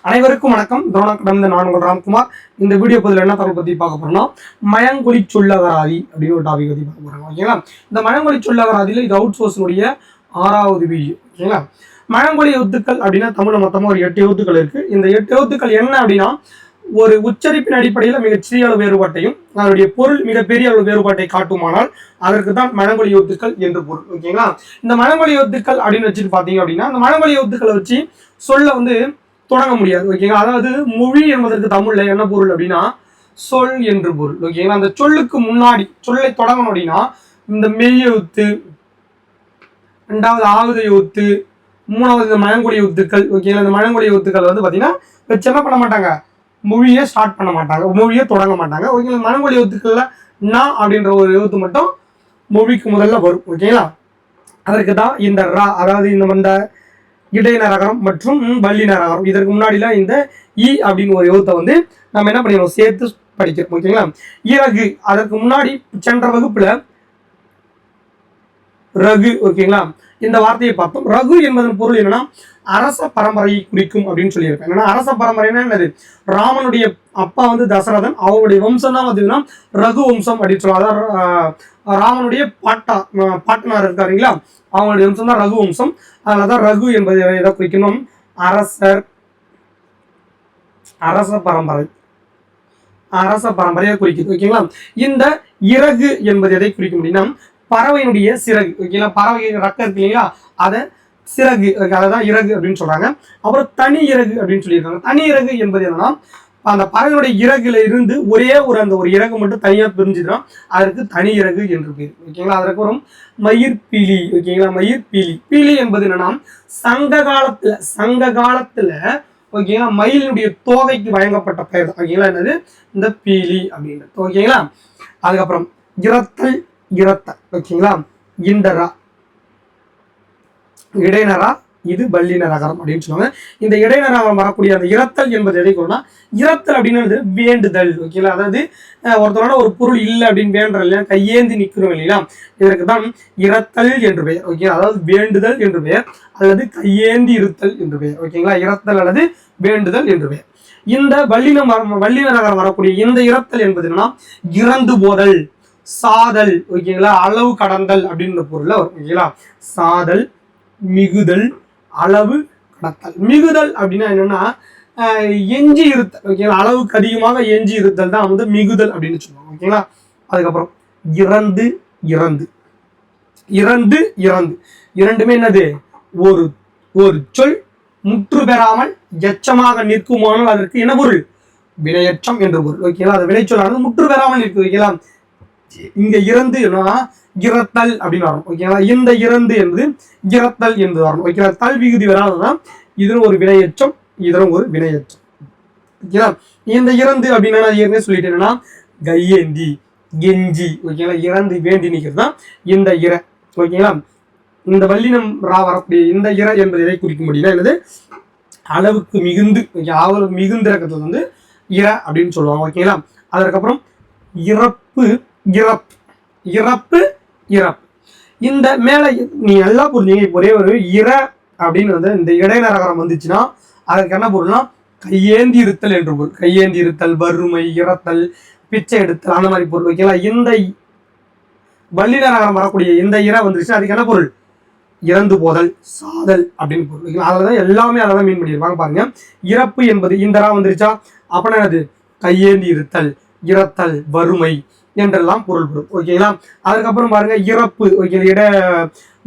அனைவருக்கும் வணக்கம். கடந்த நான் உங்கள் ராம்குமார். இந்த வீடியோ பதில் என்ன தகவல் பற்றி பார்க்க போறோம்னா, மயங்கொலி சொல்லகராதி அப்படின்னு ஒரு டாபிக் பற்றி பார்க்க போறாங்க. ஓகேங்களா? இந்த மயங்கொலி சொல்லகராதியில் இது அவுட் சோர்ஸினுடைய 6வது வீடியோ. ஓகேங்களா? மயங்கொலி எழுத்துக்கள் அப்படின்னா தமிழ்ல மொத்தமாக ஒரு 8 எழுத்துக்கள் இருக்கு. இந்த 8 எழுத்துக்கள் என்ன அப்படின்னா, ஒரு உச்சரிப்பின் அடிப்படையில் மிகச்சிறிய அளவு வேறுபாட்டையும் அதனுடைய பொருள் மிகப்பெரிய அளவு வேறுபாட்டை காட்டுமானால் அதற்கு தான் மயங்கொலி எழுத்துக்கள் என்று பொருள். ஓகேங்களா? இந்த மயங்கொலி எழுத்துக்கள் அப்படின்னு வச்சுட்டு பார்த்தீங்க அப்படின்னா, இந்த மயங்கொலி எழுத்துக்களை வச்சு சொல்ல தொடங்க முடியாது. ஓகேங்களா? அதாவது மொழி என்பதற்கு தமிழ்ல என்ன பொருள் அப்படின்னா சொல் என்று பொருள். ஓகேங்களா? அந்த சொல்லுக்கு முன்னாடி சொல்லை தொடங்கணும் அப்படின்னா இந்த மெய் எழுத்து, 2வது ஆகுத எழுத்து, 3வது இந்த மயங்கொலி எழுத்துக்கள். ஓகேங்களா? இந்த மயங்கொலி எழுத்துக்கள் பார்த்தீங்கன்னா வச்சு என்ன பண்ண மாட்டாங்க, மொழியை ஸ்டார்ட் பண்ண மாட்டாங்க, மொழியை தொடங்க மாட்டாங்க. ஓகேங்களா? மயங்கொலி எழுத்துக்கள்ல நா அப்படின்ற ஒரு எழுத்து மட்டும் மொழிக்கு முதல்ல வரும். ஓகேங்களா? அதற்கு தான் இந்த ரா, அதாவது இந்த இடைநரகரம் மற்றும் வள்ளிநரகரம். இதற்கு முன்னாடிலாம் இந்த இ அப்படின்னு ஒரு எழுத்தை நம்ம என்ன பண்ணிடுவோம், சேர்த்து படிக்கிறோம். ஓகேங்களா? இறகு, அதற்கு முன்னாடி சென்ற வகுப்புல ரகு. ஓகேங்களா? இந்த வார்த்தையை பார்த்தோம். ரகு என்பதன் பொருள் என்னன்னா அரச பரம்பரையை குறிக்கும் அப்படின்னு சொல்லியிருக்கேன். என்னன்னா அரச பரம்பரைன்னா என்னது, ராமனுடைய அப்பா தசரதன், அவருடைய வம்சம் தான் பார்த்தீங்கன்னா ரகு வம்சம் அப்படின்னு சொல்லுவாங்க. அதாவது ராமனுடைய பாட்டனார் இருக்காருங்களா, அவங்களுடைய வம்சம் தான் ரகு வம்சம். அதனாலதான் ரகு என்பதை எதை குறிக்கணும், அரச பரம்பரையை குறிக்குது. ஓகேங்களா? இந்த இறகு என்பது எதை குறிக்க முடியும்னா பறவையினுடைய சிறகு. ஓகேங்களா? பறவை ரக்கம் இருக்கு இல்லைங்களா, அதை சிறகு, அதான் இறகு அப்படின்னு சொல்றாங்க. அப்புறம் தனி இறகு அப்படின்னு சொல்லியிருக்காங்க. தனி இறகு என்பது என்னன்னா அந்த பறவையுடைய இறகுல இருந்து ஒரே அந்த ஒரு இறகு மட்டும் தனியா பிரிஞ்சுதான் அதற்கு தனி இறகு என்று பேர். ஓகேங்களா? அதற்கு ஒரு மயிர்பீலி. ஓகேங்களா? மயிர்பீலி. பீலி என்பது என்னன்னா சங்க காலத்துல ஓகேங்களா மயிலினுடைய தோகைக்கு வழங்கப்பட்ட பெயர். ஓகேங்களா? என்னது இந்த பீலி அப்படின்றது. ஓகேங்களா? அதுக்கப்புறம் இரத்தல். ஓகேங்களா? இண்டரா, இடைநரா, இது வள்ளிநரகரம் அப்படின்னு சொல்லுவாங்க. இந்த இடைநரகரம் வரக்கூடிய அந்த இரத்தல் என்பது எதை கூறனா, இரத்தல் அப்படின்னு வேண்டுதல். ஓகேங்களா? அதாவது ஒருத்தரோட ஒரு பொருள் இல்லை அப்படின்னு வேண்டுற இல்லையா, கையேந்தி நிற்கிறோம் இல்லையா, இதற்கு தான் இரத்தல் என்று பெயர். ஓகே, அதாவது வேண்டுதல் என்று பெயர் அல்லது கையேந்தி இருத்தல் என்று பெயர். ஓகேங்களா? இரத்தல் அல்லது வேண்டுதல் என்று பெயர். இந்த வள்ளிநரகரம் வரக்கூடிய இந்த இரத்தல் என்பது என்னன்னா இறந்து போதல், சாதல். ஓகேங்களா? அளவு கடந்தல் அப்படின்ற பொருள்ல வரும். ஓகேங்களா? சாதல், மிகுதல், அளவு கடத்தல். மிகுதல் அப்படின்னா என்னன்னா எஞ்சி இருத்தல். ஓகேங்களா? அளவுக்கு அதிகமாக எஞ்சி இருத்தல் தான் மிகுதல் அப்படின்னு சொல்லுவாங்க. ஓகேங்களா? அதுக்கப்புறம் இறந்து இரண்டுமே என்னது, ஒரு சொல் முற்று பெறாமல் எச்சமாக நிற்குமானால் அதற்கு என்ன பொருள், வினையச்சம் என்று பொருள். ஓகேங்களா? அது வினைச்சொல்லானது முற்று பெறாமல் நிற்கு. ஓகேங்களா? இங்க இறந்து இறத்தல் அப்படின்னு வரும். ஓகேங்களா? இந்த இறந்து என்பது இறத்தல் என்று வரும். ஓகேங்களா? தல் விகுதி வராதுதான் இதுவும் ஒரு வினையச்சம், இதரும் ஒரு வினையச்சம். ஓகேங்களா? இந்த இறந்து அப்படின்னா ஏற்கனவே சொல்லிட்டு என்னன்னா கையேந்தி, கெஞ்சி. ஓகேங்களா? இறந்து வேண்டி நிற்கிறது தான் இந்த இற. ஓகேங்களா? இந்த வல்லினம் ரா வரக்கூடிய இந்த இற என்பது எதை குறிக்க முடியல, என்னது அளவுக்கு மிகுந்து, அளவுக்கு மிகுந்த இறக்கத்துல இற அப்படின்னு சொல்லுவாங்க. ஓகேங்களா? அதற்கப்புறம் இறப்பு. இந்த மேல நீ நல்லா புரிஞ்சீங்க. இப்போ ஒரே ஒரு இற அப்படின்னு இந்த இடைநரகரம் வந்துச்சுன்னா அதற்கு என்ன பொருள்னா கையேந்தி இருத்தல் என்று பொருள். கையேந்தி இருத்தல், வறுமை, இறத்தல், பிச்சை எடுத்தல், அந்த மாதிரி பொருள். ஓகேங்களா? இந்த வள்ளிநரகரம் வரக்கூடிய இந்த இற வந்துருச்சுன்னா அதுக்கு என்ன பொருள், இறந்து போதல், சாதல் அப்படின்னு பொருள். ஓகேங்களா? அதுலதான் எல்லாமே அதை தான் மீன் பண்ணியிருப்பாங்க. பாருங்க, இறப்பு என்பது இந்த ரா வந்துருச்சா அப்படின்னா அது கையேந்தி இருத்தல், இறத்தல், வறுமை என்றெல்லாம் பொருள் பெறும். ஓகேங்களா? அதுக்கப்புறம் பாருங்க இறப்பு. ஓகே,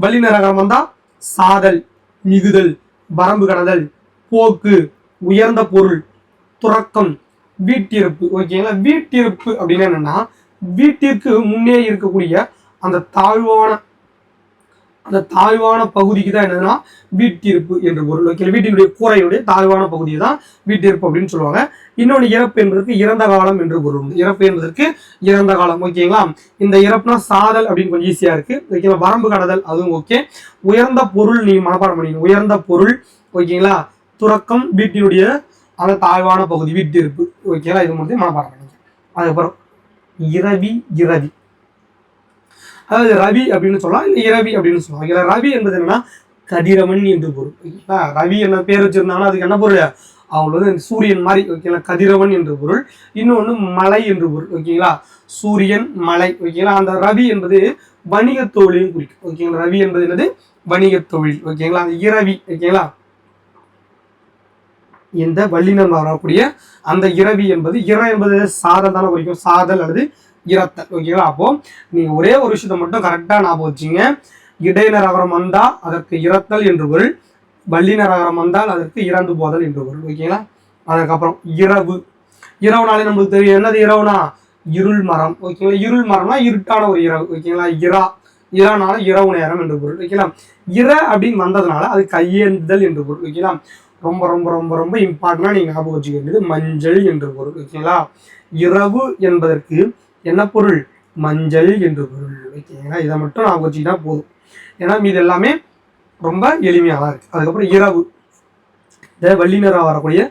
வள்ளிநரகரம் வந்தா சாதல், மிகுதல், வரம்பு கடந்தல், போக்கு, உயர்ந்த பொருள், துறக்கம், வீட்டிருப்பு. ஓகேங்களா? வீட்டிருப்பு அப்படின்னா என்னன்னா வீட்டிற்கு முன்னே இருக்கக்கூடிய அந்த தாழ்வான பகுதிக்கு தான் என்னன்னா வீட்டிருப்பு என்று பொருள். ஓகே, வீட்டினுடைய கூரையுடைய தாழ்வான பகுதியை தான் வீட்டிருப்பு அப்படின்னு சொல்லுவாங்க. இன்னொன்று இறப்பு என்பதற்கு இறந்த காலம் என்று பொருள். இறப்பு என்பதற்கு இறந்த காலம். ஓகேங்களா? இந்த இறப்புனா சாதல் அப்படின்னு கொஞ்சம் ஈஸியா இருக்கு. ஓகேங்களா? வரம்பு கடதல் அதுவும் ஓகே. உயர்ந்த பொருள் நீ மனப்பாடம் பண்ணிக்கணும். உயர்ந்த பொருள். ஓகேங்களா? துறக்கம், வீட்டினுடைய அந்த தாழ்வான பகுதி வீட்டிருப்பு. ஓகேங்களா? இது மட்டும் மனப்பாடம் பண்ணிக்கணும். அதுக்கப்புறம் இரவி, அதாவது ரவி அப்படின்னு சொல்லலாம், இல்லை இரவி அப்படின்னு சொல்லலாம். ஓகேங்களா? ரவி என்பது என்னன்னா கதிரவன் என்று பொருள். ஓகேங்களா? ரவி என்ன பேர் வச்சிருந்தாங்கன்னா அதுக்கு என்ன பொருள், அவங்க வந்து சூரியன் மாதிரி ஓகேங்களா, கதிரவன் என்று பொருள். இன்னொன்று மலை என்று பொருள் ஓகேங்களா, சூரியன் மலை ஓகேங்களா. அந்த ரவி என்பது வணிக தொழிலையும் குறிக்கும் ஓகேங்களா. ரவி என்பது என்னது, வணிக தொழில் ஓகேங்களா. அந்த இரவி ஓகேங்களா, இந்த வல்லினம் வரக்கூடிய அந்த இரவி என்பது என்பது சாதல் தானே குறிக்கும், சாதல் அல்லது இரத்தல் ஓகேங்களா. அப்போ நீங்க ஒரே ஒரு விஷயத்த மட்டும் கரெக்டா ஞாபகம் வச்சுங்க. இடையினர் அகரம் வந்தால் அதற்கு இரத்தல் என்று பொருள், வல்லினர் அகரம் வந்தால் அதற்கு இறந்து போதல் என்று பொருள் ஓகேங்களா. அதுக்கப்புறம் இரவு, இரவுனாலே நம்மளுக்கு தெரியும் என்னது இரவுனா, இருள் மரம் ஓகேங்களா. இருள் மரம்னா இருட்டான ஒரு இரவு ஓகேங்களா. இரானால இரவு நேரம் என்று பொருள் ஓகேங்களா. அப்படின்னு வந்ததுனால அது கையேந்துதல் என்று பொருள் ஓகேங்களா. ரொம்ப ரொம்ப ரொம்ப ரொம்ப இம்பார்ட்டன்டா நீங்க ஞாபகம் வச்சுக்க வேண்டியது மஞ்சள் என்று பொருள் ஓகேங்களா. இரவு என்பதற்கு என்ன பொருள், மஞ்சள் என்று பொருள் ஓகேங்களா. இதை மட்டும் ஞாபகம் வச்சுக்கிட்டா போதும், ஏன்னா இது எல்லாமே ரொம்ப எளிமையாக இருக்கு. அதுக்கப்புறம் இரவு, இந்த வல்லினராக வரக்கூடிய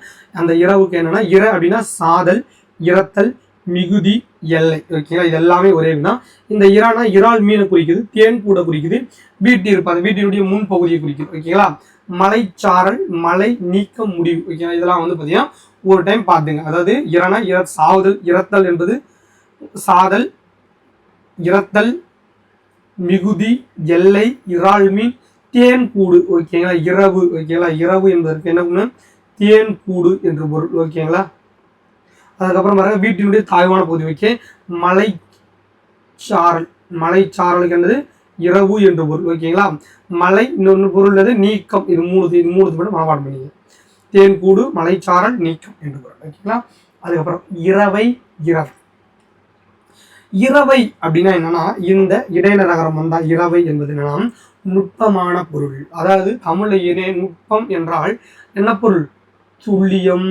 அந்த இரவுக்கு என்னன்னா, அப்படின்னா சாதல், இரத்தல், மிகுதி, எல்லை ஓகேங்களா. இது எல்லாமே ஒரே தான். இந்த இறானா இறால் மீனை குறிக்குது, தேன் கூட குறிக்குது, வீட்டு இருப்பாது வீட்டினுடைய முன் பகுதியை குறிக்குது ஓகேங்களா. மலைச்சாரல், மலை நீக்கம் முடிவு ஓகேங்களா. இதெல்லாம் வந்து பார்த்தீங்கன்னா ஒரு டைம் பார்த்துங்க. அதாவது இறானா சாவுதல், இரத்தல் என்பது சாதல், இரத்தல், மிகுதி, எல்லை, இறால் மீன், தேன் கூடு ஓகேங்களா. இரவு ஓகேங்களா. இரவு என்பதற்கு என்ன பண்ணணும், தேன் கூடு என்று பொருள் ஓகேங்களா. அதுக்கப்புறம் பாருங்க, வீட்டினுடைய தாய்வான பகுதி வைக்க மலைச்சாரல், மலைச்சாரலுக்கு என்னது இரவு என்று பொருள் ஓகேங்களா. மலை இன்னொன்று பொருள் நீக்கம், இது மூணு மட்டும் மனப்பாடம் பண்ணிங்க. தேன் கூடு, மலைச்சாரல், நீக்கம் என்று பொருள் ஓகேங்களா. அதுக்கப்புறம் இரவை, இரவை அப்படின்னா என்னன்னா, இந்த இடையினர் நகரம் வந்தா இரவை என்பது என்னன்னா நுட்பமான பொருள். அதாவது தமிழ்ல நுட்பம் என்றால் என்ன பொருள், துல்லியம்,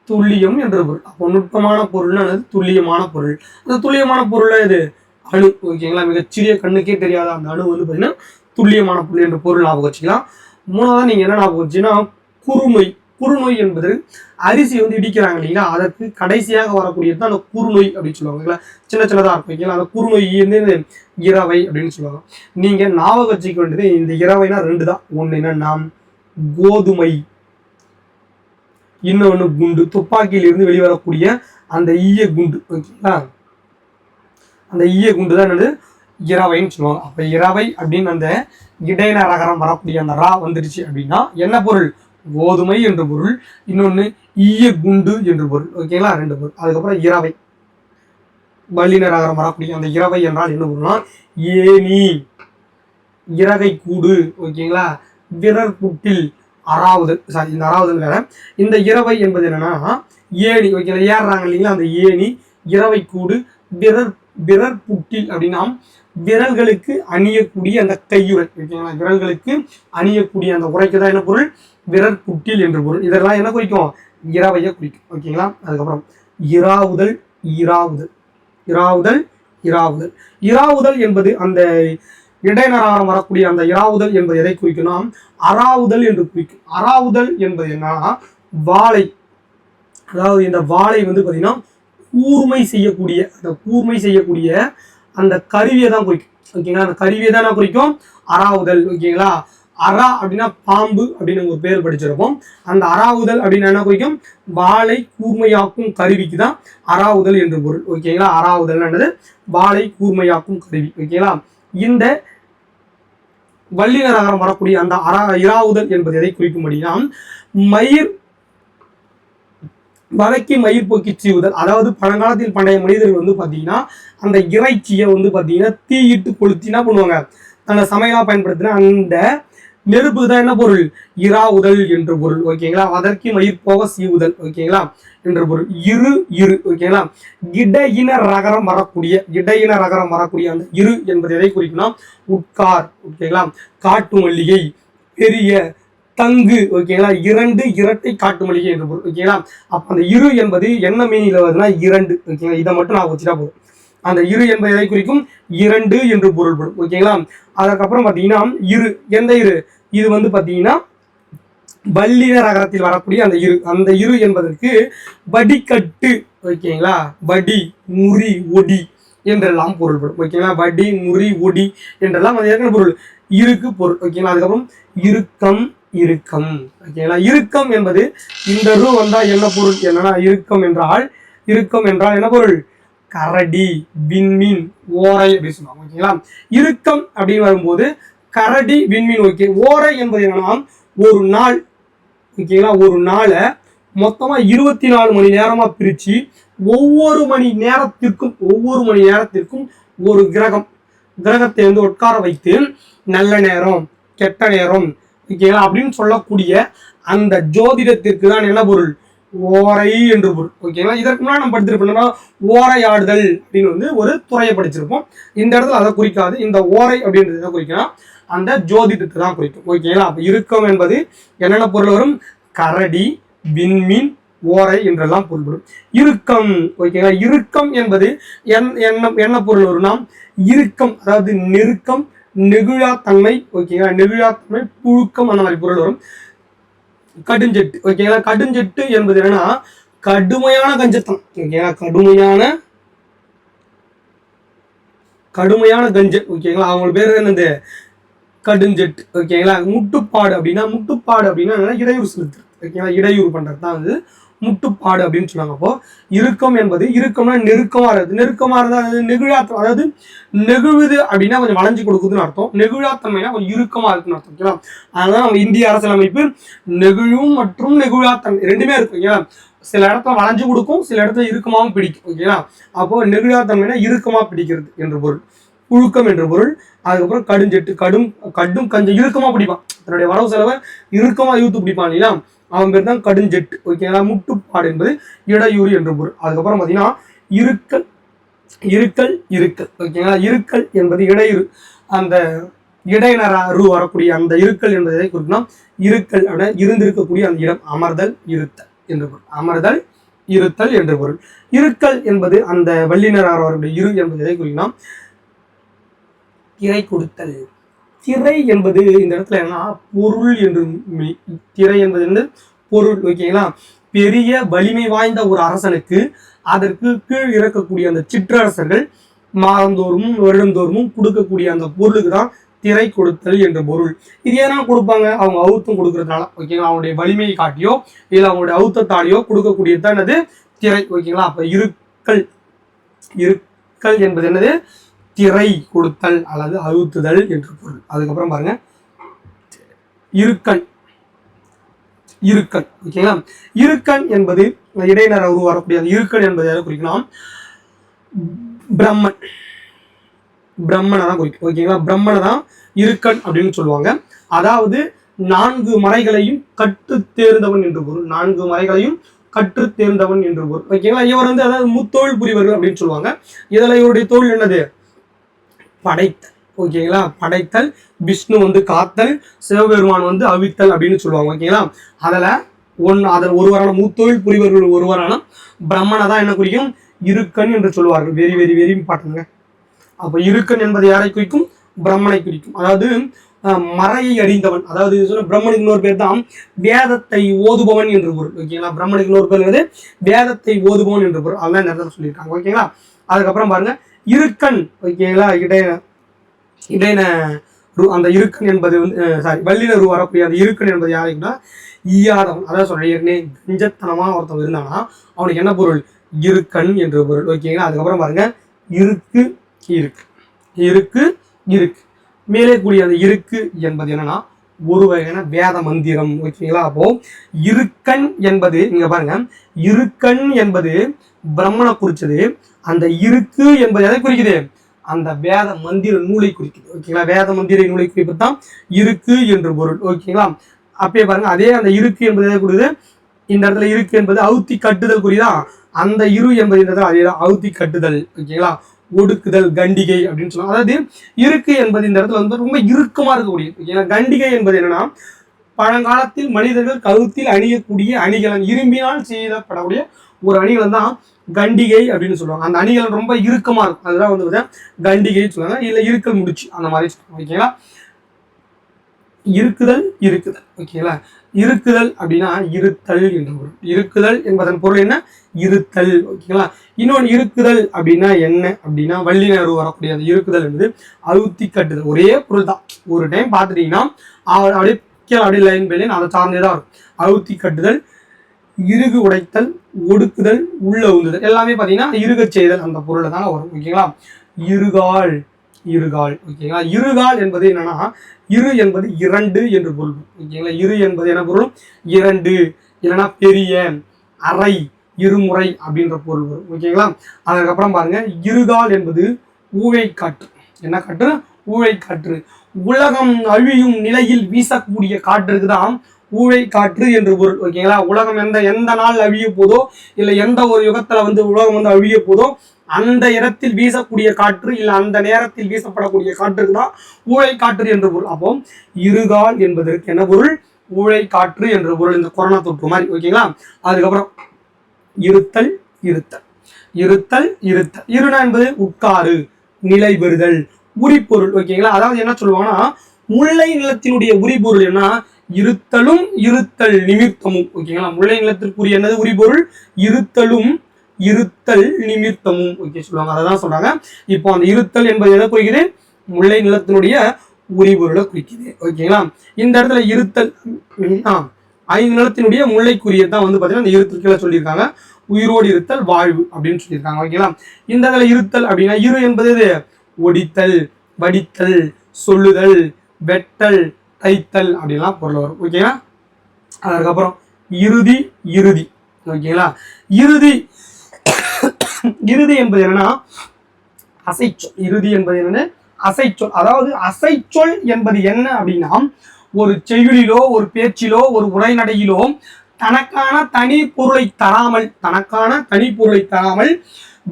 துல்லியம் என்ற பொருள். அப்போ நுட்பமான பொருள்னு துல்லியமான பொருள். அந்த துல்லியமான பொருள் இது அணு ஓகேங்களா. மிகச்சிறிய கண்ணுக்கே தெரியாத அந்த அணு வந்து பார்த்தீங்கன்னா துல்லியமான பொருள் என்ற பொருள் ஞாபகம் வச்சுக்கலாம். மூணாவது நீங்க என்ன ஞாபகம் வச்சுன்னா, குறுநோய். குறுநோய் என்பது அரிசி வந்து இடிக்கிறாங்க இல்லைங்களா, அதற்கு கடைசியாக வரக்கூடியது தான் அந்த குறுநோய் அப்படின்னு சொல்லுவாங்க. சின்ன சின்னதாக இருக்கும் ஓகேங்களா. அந்த குறுநோய் வந்து இரவை அப்படின்னு சொல்லுவாங்க. நீங்க ஞாபகம் வச்சுக்க வேண்டியது இந்த இரவைனா ரெண்டு தான். ஒன்று என்னன்னா கோதுமை, இன்னொன்று குண்டு, துப்பாக்கியிலிருந்து வெளிவரக்கூடிய அந்த ஈய குண்டு ஓகேங்களா. அந்த ஈய குண்டு தான் என்னது இரவைன்னு சொல்லுவாங்க. அப்ப இரவை அப்படின்னு அந்த இடையினர் நகரம் வரக்கூடிய அந்த ரா வந்துருச்சு அப்படின்னா என்ன பொருள், கோதுமை என்று பொருள், இன்னொன்று ஈய குண்டு என்று பொருள் ஓகேங்களா. ரெண்டு பொருள். அதுக்கப்புறம் இரவை, வல்லினர் நகரம் வரக்கூடிய அந்த இரவை என்றால் என்ன பொருள்னா ஏனி, இறகை கூடு ஓகேங்களா. விரர் புட்டில், அறாவுதல், சாரி இந்த அறாவுதல் வேற. இந்த இரவை என்பது என்னன்னா ஏணி ஓகேங்களா, ஏறுறாங்க இல்லைங்களா, அந்த ஏணி, இரவை கூடு, விரர் புட்டில் அப்படின்னா விரல்களுக்கு அணியக்கூடிய அந்த கையுறை ஓகேங்களா. விரல்களுக்கு அணியக்கூடிய அந்த உரைக்கு தான் என்ன பொருள், விரல் புட்டில் என்று பொருள். இதெல்லாம் என்ன குறிக்கும், இரவையை குறிக்கும் ஓகேங்களா. அதுக்கப்புறம் இராவுதல், இராவுதல் என்பது அந்த இடைநராரம் வரக்கூடிய அந்த இராவுதல் என்பது எதை குறிக்கணும், அறாவுதல் என்று குறிக்கும். அறாவுதல் என்பது என்னன்னா வாழை, அதாவது இந்த வாழை வந்து பார்த்தீங்கன்னா கூர்மை செய்யக்கூடிய அந்த கருவியை தான் குறிக்கும் ஓகேங்களா. அந்த கருவியை தான் என்ன குறிக்கும், அறாவுதல் ஓகேங்களா. அரா அப்படின்னா பாம்பு அப்படின்னு ஒரு பேர் படிச்சிருப்போம். அந்த அறாவுதல் அப்படின்னு என்ன குறிக்கும், வாளை கூர்மையாக்கும் கருவிக்கு தான் அறாவுதல் என்று பொருள் ஓகேங்களா. அறாவுதல் என்னது வாளை கூர்மையாக்கும் கருவி ஓகேங்களா. இந்த வல்லினர் நகரம் வரக்கூடிய அந்த இராவுதல் என்பது எதை குறிக்கும்படினா மயிர் வதக்கி மயிர் போக்கி சீவுதல். அதாவது பழங்காலத்தில் பண்டைய மனிதர்கள் வந்து பார்த்தீங்கன்னா அந்த இறைச்சியை வந்து பார்த்தீங்கன்னா தீயிட்டு கொளுத்தி என்ன பண்ணுவாங்க, அந்த சமையலா பயன்படுத்தின அந்த நெருப்புக்கு தான் என்ன பொருள், இராவுதல் என்று பொருள் ஓகேங்களா. வதக்கி மயிர் போக சீவுதல் ஓகேங்களா என்ற பொருள். இரு ஓகேங்களா. இடையினர் ரகரம் வரக்கூடிய அந்த இரு என்பது எதை குறிக்கும்னா உட்கார் ஓகேங்களா. காட்டு மல்லிகை, பெரிய, தங்கு ஓகேங்களா. இரண்டு, இரட்டை காட்டு மல்லிகை என்று பொருள் ஓகேங்களா. அப்ப அந்த இரு என்பது என்ன மீனிங்ல வருதுன்னா இரண்டு ஓகேங்களா. இதை மட்டும் நான் வச்சுட்டா போதும். அந்த இரு என்பது எதை குறிக்கும், இரண்டு என்று பொருள்படும் ஓகேங்களா. அதுக்கப்புறம் பார்த்தீங்கன்னா இரு, எந்த இரு, இது வந்து பார்த்தீங்கன்னா வல்லினர் நகரத்தில் வரக்கூடிய அந்த இரு என்பதற்கு வடிகட்டு ஓகேங்களா. வடி, முறி, ஒடி என்றெல்லாம் பொருள்படும் ஓகேங்களா. வடி, முறி, ஒடி என்றெல்லாம் அது ஏற்கனவே பொருள் இருக்கு பொருள் ஓகேங்களா. அதுக்கப்புறம் இறுக்கம், இறுக்கம். ஓகேங்களா, இறுக்கம் என்பது இந்த ரூ வந்தா என்ன பொருள் என்னன்னா, இறுக்கம் என்றால் என்ன பொருள்? கரடி, விண்மீன், ஓரை அப்படின்னு சொல்லுவாங்க. ஓகேங்களா, இறுக்கம் அப்படின்னு வரும்போது கரடி, விண்மீன். ஓகே, ஓரை என்பது என்னன்னா ஒரு நாள். ஓகேங்களா, ஒரு நாளை மொத்தமா 24 மணி நேரமா பிரிச்சு ஒவ்வொரு மணி நேரத்திற்கும் ஒரு கிரகத்தை வந்து உட்கார வைத்து நல்ல நேரம், கெட்ட நேரம், ஓகேங்களா அப்படின்னு சொல்லக்கூடிய அந்த ஜோதிடத்திற்கு தான் என்ன பொருள்? ஓரை என்று பொருள். ஓகேங்களா, இதற்கு முன்னாடி நம்ம படிச்சிருப்போம்னா ஓரையாடுதல் அப்படின்னு வந்து ஒரு துறையை படிச்சிருப்போம். இந்த இடத்துல அதை குறிக்காது. இந்த ஓரை அப்படின்றத குறிக்கணும், அந்த ஜோதிடத்தை தான் குறிக்கும். ஓகேங்களா, அப்ப இறுக்கம் என்பது என்னென்ன பொருள் வரும்? கரடி, விண்மீன், ஓரை என்றெல்லாம் பொருள்படும். இறுக்கம். ஓகேங்களா, இறுக்கம் என்பது என்ன பொருள் வரும்னா, இறுக்கம் அதாவது நெருக்கம், நெகிழாத்தன்மை. ஓகேங்களா, நெகிழாத்தன்மை, புழுக்கம், அந்த மாதிரி பொருள் வரும். கடுஞ்செட்டு. ஓகேங்களா, கடுஞ்செட்டு என்பது என்னன்னா கடுமையான கஞ்சத்தம். ஓகேங்களா, கடுமையான கஞ்சல். ஓகேங்களா, அவங்க பேர் என்னது? கடுஞ்செட்டு. ஓகேங்களா, முட்டுப்பாடு அப்படின்னா இடையூறு செலுத்து. ஓகேங்களா, இடையூறு பண்றது தான் வந்து முட்டுப்பாடு அப்படின்னு சொன்னாங்க. அப்போ இறுக்கம் என்பது, இறுக்கம்னா நெருக்கமா இருந்தா நெகிழாத்தம், அதாவது நெகிழுது அப்படின்னா கொஞ்சம் வளைஞ்சு கொடுக்குதுன்னு அர்த்தம். நெகிழாத்தன்மைனா கொஞ்சம் இறுக்கமா இருக்குன்னு அர்த்தம். ஓகேங்களா, அதனால நம்ம இந்திய அரசியலமைப்பு நெகிழும் மற்றும் நெகிழாத்தன்மை ரெண்டுமே இருக்கு. ஓகேங்களா, சில இடத்துல வளைஞ்சு கொடுக்கும், சில இடத்துல இறுக்கமாகவும் பிடிக்கும். ஓகேங்களா, அப்போ நெகிழாத்தன்மைனா இறுக்கமா பிடிக்கிறது என்று பொருள். புழுக்கம் என்று பொருள். அதுக்கப்புறம் கடுஞ்செட்டு, கடும் கஞ்சம், இறுக்கமா பிடிப்பான், தன்னுடைய வரவு செலவை இறுக்கமா இழுத்து பிடிப்பான் இல்லையா, அவன் பேர் தான் கடுஞ்செட்டு. ஓகேங்களா, முட்டுப்பாடு என்பது இடையூறு என்று பொருள். அதுக்கப்புறம் பார்த்தீங்கன்னா இருக்கல். ஓகேங்களா, இருக்கல் என்பது இடையூறு, அந்த இடைநர வரக்கூடிய அந்த இருக்கல் என்பதை குறிப்பிடலாம். இருக்கல் அப்படின்னா இருந்திருக்கக்கூடிய அந்த இடம், அமர்தல், இருத்தல் என்று பொருள். அமர்தல், இருத்தல் என்று பொருள். இருக்கல் என்பது அந்த வல்லினர் வரக்கூடிய இரு என்பதை குறிக்கலாம். திரை கொடுத்தல். திரை என்பது இந்த இடத்துல என்ன பொருள் என்று, திரை என்பது என்ன பொருள். ஓகேங்களா, பெரிய வலிமை வாய்ந்த ஒரு அரசனுக்கு அதற்கு கீழ் இறக்கக்கூடிய அந்த சிற்றரசர்கள் மாதந்தோறும் வருடந்தோறும் கொடுக்கக்கூடிய அந்த பொருளுக்கு தான் திரை கொடுத்தல் என்ற பொருள். இது ஏன்னா கொடுப்பாங்க? அவங்க அவுத்தம் கொடுக்கறதுனால. ஓகேங்களா, அவங்களுடைய வலிமையை காட்டியோ இல்லை அவங்களுடைய அவுத்தத்தாலேயோ கொடுக்கக்கூடியது தான் என்னது? திரை. ஓகேங்களா, அப்ப இருக்கல் என்பது என்னது? திரை கொடுத்தல் அல்லது அழுத்துதல் என்று பொருள். அதுக்கப்புறம் பாருங்க, இருக்கல். ஓகேங்களா, இருக்கல் என்பது இடைநர உருவாக்கக்கூடிய அந்த இருக்கல் என்பதை குறிக்கலாம். பிரம்மனை தான் குறிக்கும். ஓகேங்களா, பிரம்மனை தான் இருக்கல் அப்படின்னு சொல்லுவாங்க. அதாவது 4 மறைகளையும் கற்று தேர்ந்தவன் என்று பொருள். 4 மறைகளையும் கற்று தேர்ந்தவன் என்று பொருள். ஓகேங்களா, இவர் வந்து அதாவது முத்தொழில் புரிவர்கள் அப்படின்னு சொல்லுவாங்க. இதில் இவருடைய தொழில் என்னது? படைத்தல். ஓகேங்களா, படைத்தல். விஷ்ணு வந்து காத்தல், சிவபெருமான் வந்து அவித்தல் அப்படின்னு சொல்லுவாங்க. ஓகேங்களா, அதில் ஒருவரான முத்தொழில் புரிவர்கள் ஒருவரான பிரம்மனை தான் என்ன குறிக்கும்? இருக்கன் என்று சொல்லுவார்கள். வெரி வெரி வெரி இம்பார்ட்டன்ங்க. அப்போ இருக்கன் என்பது யாரை குறிக்கும்? பிரம்மனை குறிக்கும். அதாவது மறையை அறிந்தவன். அதாவது பிரம்மனுக்கு இன்னொரு பேர் தான் வேதத்தை ஓதுபவன் என்று பொருள். ஓகேங்களா, பிரம்மனுக்கு இன்னொரு பேர் என்னது? வேதத்தை ஓதுபவன் என்று பொருள். அதான் நேரத்தில் சொல்லியிருக்காங்க. ஓகேங்களா, அதுக்கப்புறம் பாருங்க, இருக்கன். ஓகேங்களா, இடைன அந்த இருக்கன் என்பது வந்து வல்லினர் வரக்கூடிய அந்த இருக்கன் என்பது யாருக்குன்னா ஈயாதவன். அதான் சொல்றேன், கஞ்சத்தனமா ஒருத்தன் இருந்தானா அவனுக்கு என்ன பொருள்? இருக்கன் என்று பொருள். ஓகேங்களா, அதுக்கப்புறம் பாருங்க, இருக்கு மேலே கூடிய அந்த இருக்கு என்பது என்னன்னா ஒரு வகையான வேத மந்திரம். ஓகேங்களா, அப்போ இருக்கன் என்பது இங்க பாருங்க, இருக்கன் என்பது பிரம்மனை குறிச்சது. அந்த இருக்கு என்பது எதை குறிக்குது? அந்த வேத மந்திர நூலை குறிக்குது. ஓகேங்களா, வேத மந்திர நூலை குறிப்பது தான் இருக்கு என்று பொருள். ஓகேங்களா, அப்பயே பாருங்க, அதே அந்த இருக்கு என்பது எதை குறிக்குது? இந்த இடத்துல இருக்கு என்பது அவுத்தி கட்டுதல் குறிதா. அந்த இரு என்பது இந்த இடத்துல அதே அவுத்தி கட்டுதல். ஓகேங்களா, ஒடுக்குதல், கண்டிகை அப்படின்னு சொல்லுவாங்க. அதாவது இருக்கு என்பது இந்த இடத்துல வந்து ரொம்ப இறுக்கமா இருக்கக்கூடியது. ஓகேங்களா, கண்டிகை என்பது என்னன்னா பழங்காலத்தில் மனிதர்கள் கழுத்தில் அணியக்கூடிய அணிகலன், இரும்பினால் செய்யப்படக்கூடிய ஒரு அணிகலன் தான் கண்டிகை அப்படின்னு சொல்லுவாங்க. அந்த அணிகலன் ரொம்ப இறுக்கமா இருக்கும், அதுதான் வந்து கண்டிகைன்னு சொல்லுவாங்க. இல்ல இருக்கல் முடிச்சு அந்த மாதிரி சொல்லுவாங்க. ஓகேங்களா, இருக்குதல். ஓகேங்களா, இருக்குதல் அப்படின்னா இருத்தல் என்று பொருள். இருக்குதல் என்பதன் பொருள் என்ன? இருத்தல். ஓகேங்களா, இன்னொன்று இருக்குதல் அப்படின்னா என்ன அப்படின்னா வல்லினர் வரக்கூடிய அந்த இருக்குதல் என்பது அழுத்தி கட்டுதல். ஒரே பொருள் தான். ஒரு டைம் பார்த்துட்டீங்கன்னா அப்படியே கீழே அப்படி லைன் பை லைன் அதை சார்ந்தேதான் இருக்கும். அழுத்தி கட்டுதல், இறுகு உடைத்தல், ஒடுக்குதல், உள்ள உந்துதல் எல்லாமே பார்த்தீங்கன்னா இறுகச் செய்தல் அந்த பொருளை தானே வரும். ஓகேங்களா. இருகால், இருகால். ஓகேங்களா. இருகால் என்பது என்னன்னா, இரு என்பது இரண்டு என்று பொருள். ஓகேங்களா. இரு என்பது என்ன பொருள்? இரண்டு, இல்லைன்னா பெரிய, அரை, இருமுறை அப்படின்ற பொருள் வரும். ஓகேங்களா. அதுக்கப்புறம் பாருங்க, இருகால் என்பது ஊழை காற்று. என்ன காற்று? ஊழை காற்று. உலகம் அழியும் நிலையில் வீசக்கூடிய காற்றுக்கு தான் ஊழை காற்று என்று பொருள். ஓகேங்களா. உலகம் எந்த நாள் அழிய போதோ, இல்லை எந்த ஒரு யுகத்துல உலகம் அழிய போதோ அந்த இடத்தில் வீசக்கூடிய காற்று, இல்லை அந்த நேரத்தில் வீசப்படக்கூடிய காற்றுக்கு தான் ஊழை காற்று என்று பொருள். அப்போ இருகால் என்பதற்கு என்ன பொருள்? ஊழை காற்று என்ற பொருள். இந்த கொரோனா தொற்று மாதிரி. ஓகேங்களா. அதுக்கப்புறம் இருத்தல், இருத்தல், இருத்தல், இருத்தல். இருனா என்பது உட்காரு, நிலை பெறுதல், உரிப்பொருள். ஓகேங்களா. அதாவது என்ன சொல்லுவாங்கன்னா, முல்லை நிலத்தினுடைய உரிபொருள் என்ன? இருத்தலும் இருத்தல் நிமித்தமும். ஓகேங்களா. முல்லை நிலத்திற்குரிய என்னது உரிபொருள்? இருத்தலும் இருத்தல் நிமித்தமும். ஓகே சொல்லுவாங்க. அதான் சொல்றாங்க. இப்போ அந்த இருத்தல் என்பது எதை குறிக்குது? முல்லை நிலத்தினுடைய உரிபொருளை குறிக்குது. ஓகேங்களா. இந்த இடத்துல இருத்தல் 5 நிலத்தினுடைய முல்லைக்குரியதான் பாத்தீங்கன்னா இந்த இருத்தல் சொல்லியிருக்காங்க. உயிரோடு இருத்தல், வாழ்வு அப்படின்னு சொல்லியிருக்காங்க. ஓகேங்களா. இந்த இடத்துல இருத்தல் அப்படின்னா, இரு என்பது ஒடித்தல், வடித்தல், சொல்லுதல், வெட்டல், தைத்தல் அப்படின்லாம் பொருள் வரும். ஓகேங்களா. அதுக்கப்புறம் இறுதி, இறுதி. ஓகேங்களா. இறுதி, இறுதி என்பது என்னன்னா அசைச்சொல். இறுதி என்பது என்னன்னு அசைச்சொல். அதாவது அசைச்சொல் என்பது என்ன அப்படின்னா, ஒரு செய்யுளிலோ, ஒரு பேச்சிலோ, ஒரு உரைநடையிலோ தனக்கான தனி பொருளை தராமல்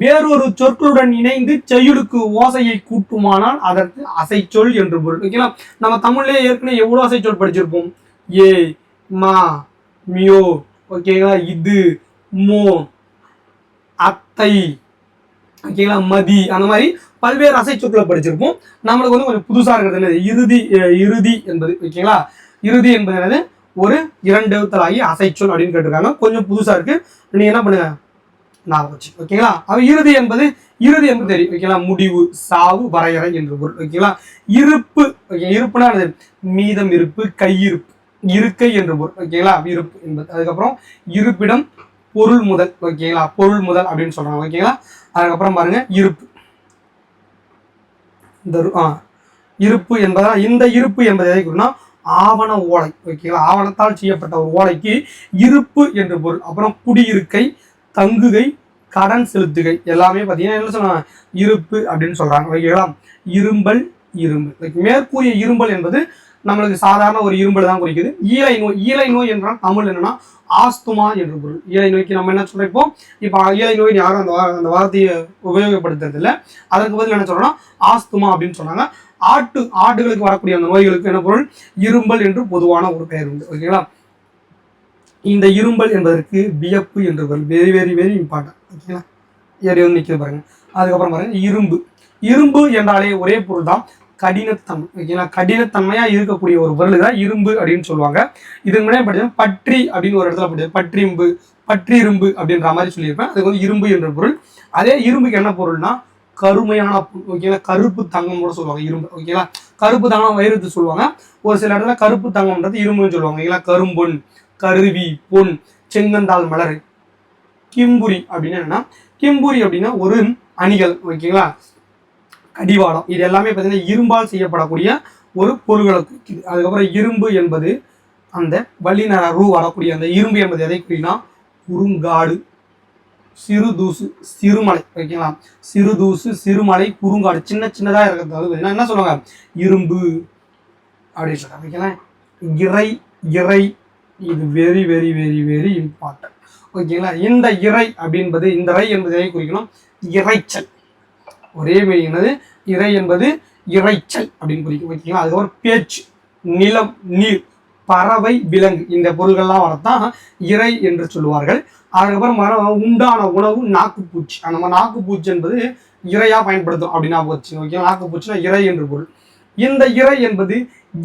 வேறொரு சொற்களுடன் இணைந்து செய்யுளுக்கு ஓசையை கூட்டுமானால் அதற்கு அசைச்சொல் என்று பொருள். ஓகேங்களா. நம்ம தமிழ்லயே ஏற்கனவே எவ்வளவு அசைச்சொல் படிச்சிருப்போம். ஏ, மா, மியோ, ஓகேங்களா, இது, மோ, அத்தை, ஓகேங்களா, மதி, அந்த மாதிரி பல்வேறு அசைச்சொற்களை படிச்சிருப்போம். நம்மளுக்கு கொஞ்சம் புதுசா இருக்கிறது என்னது? இறுதி. இறுதி என்பது ஓகேங்களா. இறுதி என்பது என்னது? ஒரு 2 எழுத்தலாகி அசைச்சொல் அப்படின்னு கேட்டிருக்காங்க. கொஞ்சம் புதுசா இருக்கு. நீங்க என்ன பண்ணுங்க, நான் வச்சு. ஓகேங்களா. அது இறுதி என்பது தெரியும். ஓகேங்களா. முடிவு, சாவு, வரையறை என்று பொருள். ஓகேங்களா. இருப்பு. ஓகே. இருப்புனா மீதம் இருப்பு, கையிருப்பு, இருக்கை என்று பொருள். ஓகேங்களா. இருப்பு என்பது. அதுக்கப்புறம் இருப்பிடம், பொருள் முதல். ஓகேங்களா. பொருள் முதல் அப்படின்னு சொல்றாங்க. ஓகேங்களா. அதுக்கப்புறம் பாருங்க, இருப்பு. இந்த இருப்பு என்பதா, இந்த இருப்பு என்பது எதை குறினா? ஆவண ஓலை. ஓகேங்களா. ஆவணத்தால் செய்யப்பட்ட ஒரு ஓலைக்கு இருப்பு என்று பொருள். அப்புறம் குடியிருக்கை, தங்குகை, கடன் செலுத்துகை எல்லாமே பார்த்தீங்கன்னா என்ன சொல்றாங்க? இருப்பு அப்படின்னு சொல்றாங்க. ஓகேங்களா. இரும்பல், இரும்பல். மேற்கூறிய இரும்பல் என்பது நம்மளுக்கு சாதாரண ஒரு இரும்பல் தான் குறிக்குது. ஈழை நோய். ஈழை நோய் என்றால் தமிழ் என்னன்னா ஆஸ்துமா என்று பொருள். ஈழை நோய்க்கு நம்ம என்ன சொல்றோம்? இப்போ ஈழை நோய் யாரும் அந்த வார்த்தையை உபயோகப்படுத்துறது இல்லை. அதற்கு பதில் என்ன சொல்றோம்னா ஆஸ்துமா அப்படின்னு சொன்னாங்க. ஆட்டுகளுக்கு வரக்கூடிய அந்த நோய்களுக்கு என்ன பொருள்? இரும்பல் என்று பொதுவான ஒரு பெயர் உண்டு. ஓகேங்களா. இந்த இரும்பல் என்பதற்கு வியப்பு என்று பொருள். Very very very important. ஓகேங்களா. நிற்கிறது பாருங்க. அதுக்கப்புறம் பாருங்க, இரும்பு. இரும்பு என்றாலே ஒரே பொருள் தான், கடினத்தன்மை. ஓகேங்களா. கடினத்தன்மையா இருக்கக்கூடிய ஒரு பொருள் தான் இரும்பு அப்படின்னு சொல்லுவாங்க. இதுக்கு முன்னாடி படிச்சோம் பற்றி அப்படின்னு ஒரு இடத்துல படிச்சோம். பற்றிரும்பு, பற்றிரும்பு அப்படின்ற மாதிரி சொல்லியிருப்பேன். அதுக்கு இரும்பு என்ற பொருள். அதே இரும்புக்கு என்ன பொருள்னா கருமையான பொருள். ஓகேங்களா. கருப்பு தங்கம் கூட சொல்லுவாங்க இரும்பு. ஓகேங்களா. கருப்பு தங்கம் வைரத்து சொல்லுவாங்க. ஒரு சில இடத்துல கருப்பு தங்கம்ன்றது இரும்புன்னு சொல்லுவாங்க. ஓகேங்களா. கரும்பொன், கருவி, பொன், செங்கந்தாள் மலர். கிம்புரி அப்படின்னா என்ன? கிம்புரி அப்படின்னா ஒரு அணிகள். ஓகேங்களா. கடிவாளம். இது எல்லாமே பார்த்தீங்கன்னா இரும்பால் செய்யப்படக்கூடிய ஒரு பொருள்களை குறிக்குது. அதுக்கப்புறம் இரும்பு என்பது அந்த வல்லினர ரூ வரக்கூடிய அந்த இரும்பு என்பது எதை குறினா? குறுங்காடு, சிறுதூசு, சிறுமலை. ஓகேங்களா. சிறுதூசு, சிறுமலை, குறுங்காடு, சின்னதா இருக்கிறது என்ன சொல்லுவாங்க? இரும்பு அப்படின்னு சொல்றாங்க. ஓகேங்களா. இறை, இறை இது very very very very important. ஓகேங்களா. இந்த இறை அப்படின்பது, இந்த இறை என்பது எதை குறிக்கணும்? இறைச்சல். ஒரே மீனிங் என்னது? இறை என்பது இறைச்சல் அப்படின்னு குறிக்கும். ஓகேங்களா. அதுக்கப்புறம் பேச்சு, நிலம், நீர், பறவை, விலங்கு இந்த பொருள்கள்லாம் வரத்தான் இறை என்று சொல்லுவார்கள். அதுக்கப்புறம் உண்டான உணவு நாக்குப்பூச்சி. அந்த நாக்குப்பூச்சி என்பது இறையா பயன்படுத்தும் அப்படின்னா போச்சு. ஓகே. நாக்குப்பூச்சினா இறை என்று பொருள். இந்த இறை என்பது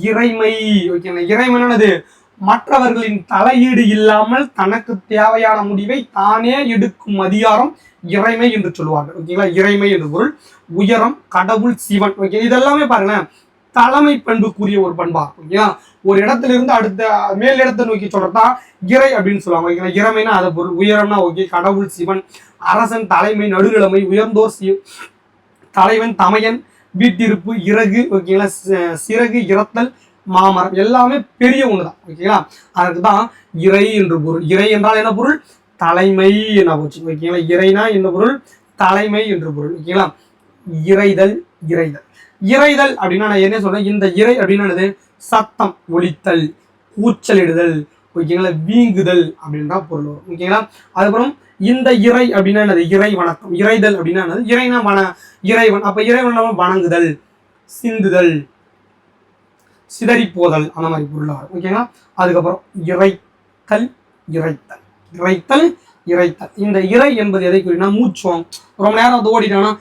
இறைமை. ஓகேங்களா. இறைமையானது மற்றவர்களின் தலையீடு இல்லாமல் தனக்கு தேவையான முடிவை தானே எடுக்கும் அதிகாரம் இறைமை என்று சொல்லுவார்கள். ஓகேங்களா. இறைமை என்று பொருள். உயரம், கடவுள், சிவன். ஓகே. இதெல்லாமே பாருங்களேன் தலைமை பண்புக்குரிய ஒரு பண்பா ஓகேங்களா. ஒரு இடத்துல இருந்து அடுத்த மேல் இடத்தை நோக்கி சொல்றதுதான் இறை அப்படின்னு சொல்லுவாங்க ஓகேங்களா. இறைமைனா அதை பொருள். உயரம்னா ஓகே கடவுள் சிவன், அரசன் தலைமை, நடுநிலைமை, உயர்ந்தோர் தலைவன், தமையன், வீட்டிருப்பு, இறகு ஓகேங்களா, சிறகு, இறத்தல், மாமரம் எல்லாமே பெரிய ஒண்ணுதான் ஓகேங்களா. அதுக்கு தான் இறை என்று பொருள். இறை என்றால் என்ன பொருள்? தலைமை என்ன போச்சு ஓகேங்களா. இறைனா என்ன பொருள்? தலைமை என்று பொருள் ஓகேங்களா. இறைதல் இறைதல் இறைதல் அப்படின்னா நான் என்ன சொல்றேன், இந்த இறை அப்படின்னா சத்தம் ஒலித்தல், கூச்சலிடுதல் ஓகேங்களா, வீங்குதல் அப்படின்ற பொருள் வரும் ஓகேங்களா. அதுக்கப்புறம் இந்த இறை அப்படின்னா என்னது? இறை வணக்கம். இறைதல் அப்படின்னா என்னது? இறைனா இறைவன். அப்ப இறைவன் வணங்குதல், சிந்துதல், சிதறி போதல் அந்த மாதிரி பொருள் வரும் ஓகேங்களா. அதுக்கப்புறம் இறைத்தல் இறைத்தல் இறைத்தல் இறைத்தல். இந்த இறை என்பது எதை குறினா மூச்சுவாங்க. ரொம்ப நேரம் அது ஓடிட்டானா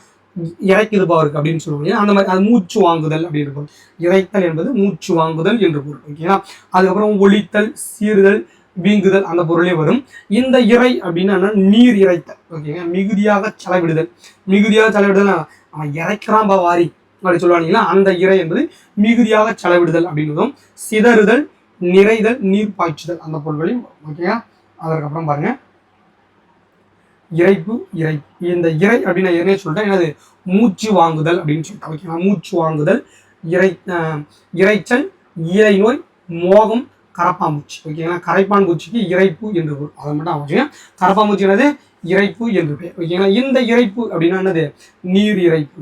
இறைக்குது பாருக்கு அப்படின்னு சொல்லுவாங்க. அந்த மாதிரி அது மூச்சு வாங்குதல் அப்படின்னு பொருள். இறைத்தல் என்பது மூச்சு வாங்குதல் என்று பொருள் ஓகேங்களா. அதுக்கப்புறம் ஒலித்தல், சீறுதல், வீங்குதல் அந்த பொருளே வரும். இந்த இறை அப்படின்னா நீர் இறைத்தல் ஓகேங்க. மிகுதியாக செலவிடுதல். மிகுதியாக செலவிடுதல் அவன் இறைக்கிறான் வாரி அப்படி சொல்லுவாங்களா. அந்த இறை என்பது மிகுதியாக செலவிடுதல் அப்படின்றதும். சிதறுதல், நிறைதல், நீர் பாய்ச்சுதல் அந்த பொருள்களையும் ஓகேங்களா. அதற்கப்புறம் பாருங்க இறைப்பு இறைப்பு. இந்த இறை அப்படின்னு நான் ஏற்கனவே சொல்லிட்டேன். என்னது? மூச்சு வாங்குதல் அப்படின்னு சொல்லிட்டேன் ஓகேங்களா. மூச்சு வாங்குதல், இறைச்சல், ஈரை நோய், மோகம், கரப்பாம்பூச்சி ஓகேங்களா. கரைப்பான் பூச்சிக்கு இறைப்பு என்று பொருள். அதை மட்டும் அவசியம். கரப்பாம்பூச்சி என்னது? இறைப்பு என்று பெயர் ஓகேங்களா. இந்த இறைப்பு அப்படின்னா என்னது? நீர் இறைப்பு.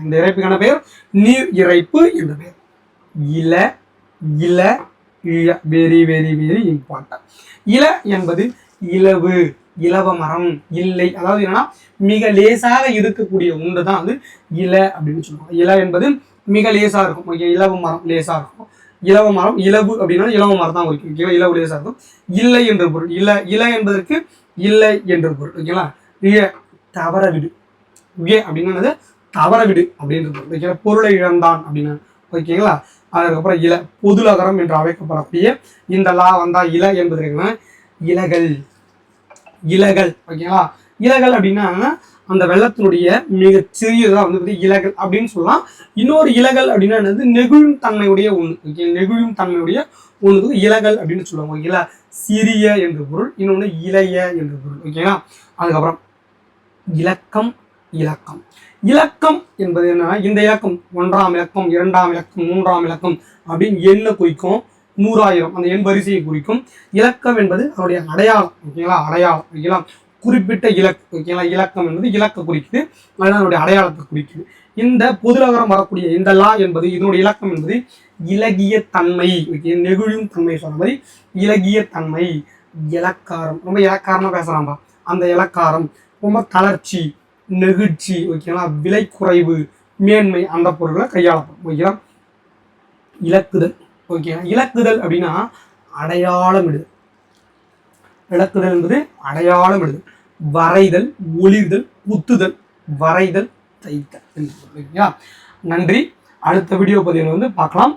இந்த இறைப்புக்கான பெயர் நீர் இறைப்பு என்று பெயர். இல இல இழ வெரி வெரி வெரி இம்பார்ட்டன்ட். இல என்பது இலவு, இலவ மரம், இல்லை. அதாவது என்னன்னா மிக லேசாக இருக்கக்கூடிய ஒன்று தான் வந்து இல அப்படின்னு சொல்லுவாங்க. இல என்பது மிக லேசா இருக்கும் ஓகே. இலவ மரம் லேசா இருக்கும். இலவ மரம் இலவு அப்படின்னா இலவ மரம் தான் இருக்கும் ஓகேவா. இலவு லேசா இருக்கும். இல்லை என்று பொருள். இல என்பதற்கு இல்லை என்று பொருள் ஓகேங்களா. தவற விடு அப்படின்னா தவற விடு அப்படின்ற பொருள் ஓகேங்களா. பொருளை இழந்தான் அப்படின்னா ஓகேங்களா. அதுக்கப்புறம் இல பொதுலகரம் என்று அழைக்கப்படக்கூடிய இந்த லா வந்தா இல என்பதற்கு இலகள் இலகள் ஓகேங்களா. இலகள் அப்படின்னா அந்த வெள்ளத்தினுடைய மிக சிறியதான் வந்து இலகள் அப்படின்னு சொல்லலாம். இன்னொரு இலகள் அப்படின்னா என்னது? நெகிழும் தன்மையுடைய ஒண்ணு ஓகே. நெகிழும் தன்மையுடைய ஒண்ணுக்கு இலகள் அப்படின்னு சொல்லுவாங்க ஓகேங்களா. சிறிய என்று பொருள். இன்னொன்று இளைய என்று பொருள் ஓகேங்களா. அதுக்கப்புறம் இலக்கம் இலக்கம். இலக்கம் என்பது என்னன்னா இந்த இலக்கம் 1ஆம் இலக்கம், 2ஆம் இலக்கம், 3ஆம் இலக்கம் அப்படின்னு எண்ணை குறிக்கும். 100,000 அந்த எண் வரிசையை குறிக்கும். இலக்கம் என்பது அதனுடைய அடையாளம் ஓகேங்களா. அடையாளம் ஓகேங்களா. குறிப்பிட்ட இலக்கு ஓகேங்களா. இலக்கம் என்பது இலக்க குறிக்குது, அதனால அதனுடைய அடையாளத்தை குறிக்குது. இந்த பொதுலகரம் வரக்கூடிய இந்த லா என்பது இதனுடைய இலக்கம் என்பது இலகிய தன்மை ஓகே. நெகிழும் தன்மை சொன்ன மாதிரி இலகிய தன்மை. இலக்காரம் ரொம்ப இலக்காரமா பேசுறாம்பா. அந்த இலக்காரம் ரொம்ப தளர்ச்சி, நெகிழ்ச்சி ஓகேங்களா. விலை குறைவு, மேன்மை அந்த பொருட்களை கையாளப்படும் ஓகேங்களா. இலக்குதல் ஓகேங்களா. இலக்குதல் அப்படின்னா அடையாளம் இடுதல். இலக்குதல் என்பது அடையாளம் இடுதல். வரைதல், ஒளிர்தல், குத்துதல், வரைதல், தைத்தல் ஓகேங்களா. நன்றி. அடுத்த வீடியோ பதிவில் வந்து பார்க்கலாம்.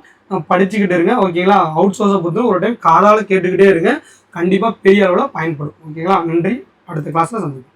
படிச்சுக்கிட்டு இருங்க ஓகேங்களா. அவுட் சோர்ஸை பொறுத்து ஒரு டைம் காதால் கேட்டுக்கிட்டே இருங்க. கண்டிப்பாக பெரிய அளவில் பயன்படும் ஓகேங்களா. நன்றி. அடுத்த கிளாஸில் சந்திப்போம்.